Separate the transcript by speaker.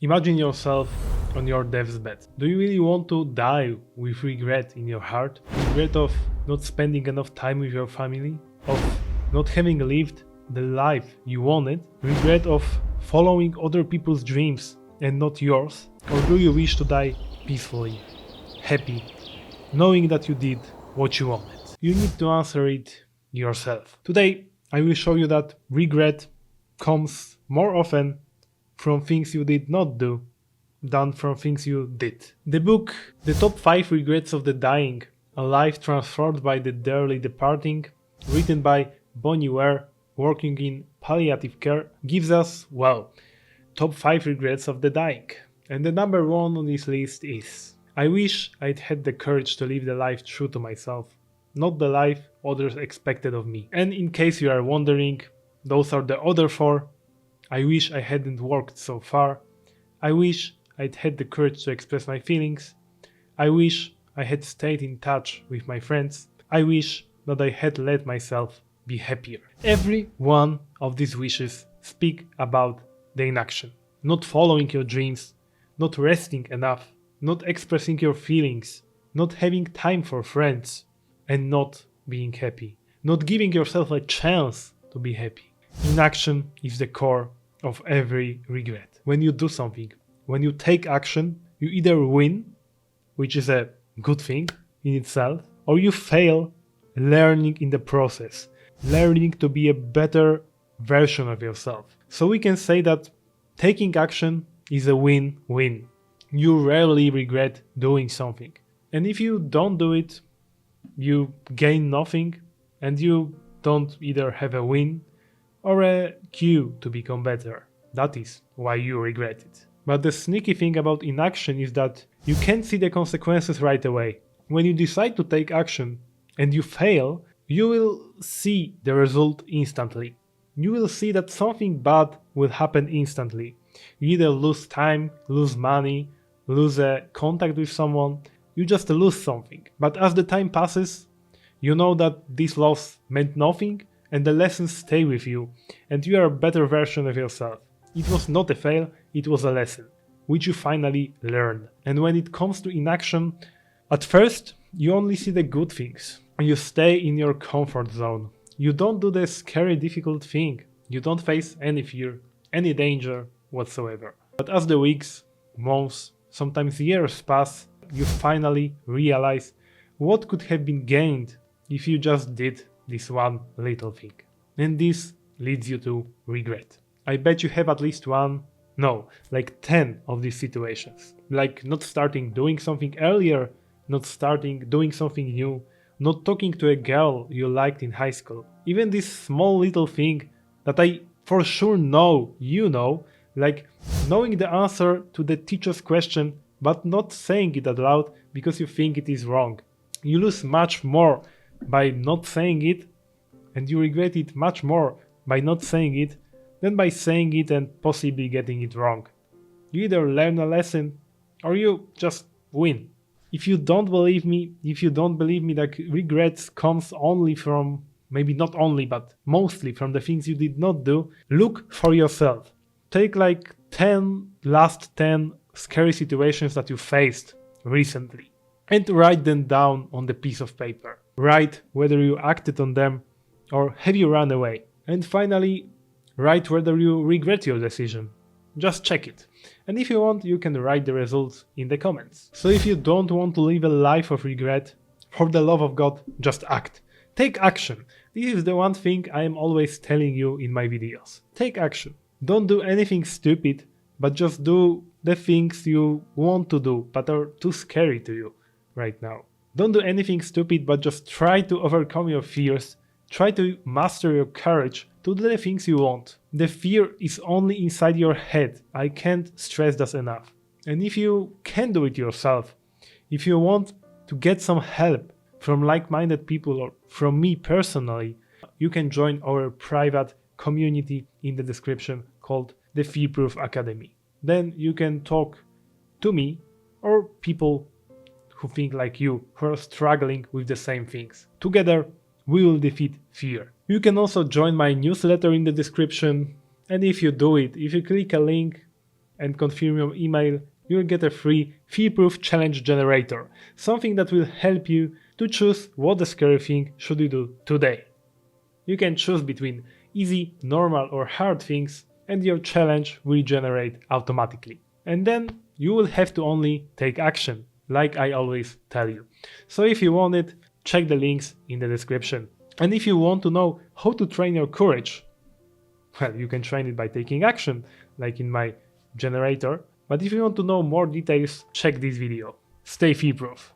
Speaker 1: Imagine yourself on your death's bed. Do you really want to die with regret in your heart? Regret of not spending enough time with your family? Of not having lived the life you wanted? Regret of following other people's dreams and not yours? Or do you wish to die peacefully, happy, knowing that you did what you wanted? You need to answer it yourself. Today, I will show you that regret comes more often from things you did not do than from things you did. The book, The Top 5 Regrets of the Dying, A Life Transformed by the Dearly Departing, written by Bonnie Ware, working in palliative care, gives us, well, top 5 regrets of the dying. And the number 1 on this list is: I wish I'd had the courage to live the life true to myself, not the life others expected of me. And in case you are wondering, those are the other 4. I wish I hadn't worked so far. I wish I'd had the courage to express my feelings. I wish I had stayed in touch with my friends. I wish that I had let myself be happier. Every one of these wishes speak about the inaction. Not following your dreams, not resting enough, not expressing your feelings, not having time for friends, and not being happy. Not giving yourself a chance to be happy. Inaction is the core of every regret. When you do something, when you take action, you either win, which is a good thing in itself, or you fail, learning in the process, learning to be a better version of yourself. So we can say that taking action is a win-win. You rarely regret doing something. And if you don't do it, you gain nothing, and you don't either have a win or a cue to become better. That is why you regret it. But the sneaky thing about inaction is that you can't see the consequences right away. When you decide to take action and you fail, you will see the result instantly. You will see that something bad will happen instantly. You either lose time, lose money, lose a contact with someone, you just lose something. But as the time passes, you know that this loss meant nothing, and the lessons stay with you, and you are a better version of yourself. It was not a fail, it was a lesson, which you finally learned. And when it comes to inaction, at first, you only see the good things. You stay in your comfort zone. You don't do the scary, difficult thing. You don't face any fear, any danger whatsoever. But as the weeks, months, sometimes years pass, you finally realize what could have been gained if you just did this one little thing. And this leads you to regret. I bet you have at least one, no, like 10 of these situations. Like not starting doing something earlier, not starting doing something new, not talking to a girl you liked in high school. Even this small little thing that I for sure know you know, like knowing the answer to the teacher's question but not saying it out loud because you think it is wrong. You lose much more by not saying it, and you regret it much more by not saying it than by saying it and possibly getting it wrong. You either learn a lesson or you just win. If you don't believe me that regrets comes only from, maybe not only, but mostly from the things you did not do, look for yourself. Take like 10 scary situations that you faced recently and write them down on the piece of paper. Write whether you acted on them or have you run away. And finally, write whether you regret your decision. Just check it. And if you want, you can write the results in the comments. So if you don't want to live a life of regret, for the love of God, just act. Take action. This is the one thing I am always telling you in my videos. Take action. Don't do anything stupid, but just do the things you want to do but are too scary to you right now. Don't do anything stupid, but just try to overcome your fears. Try to master your courage to do the things you want. The fear is only inside your head. I can't stress that enough. And if you can do it yourself, if you want to get some help from like-minded people or from me personally, you can join our private community in the description called the Fearproof Academy. Then you can talk to me or people who think like you, who are struggling with the same things. Together, we will defeat fear. You can also join my newsletter in the description, and if you do it, if you click a link and confirm your email, you will get a free Fearproof challenge generator, something that will help you to choose what the scary thing should you do today. You can choose between easy, normal or hard things and your challenge will generate automatically. And then you will have to only take action, like I always tell you. So if you want it, check the links in the description. And if you want to know how to train your courage, well, you can train it by taking action, like in my generator. But if you want to know more details, check this video. Stay fear-proof.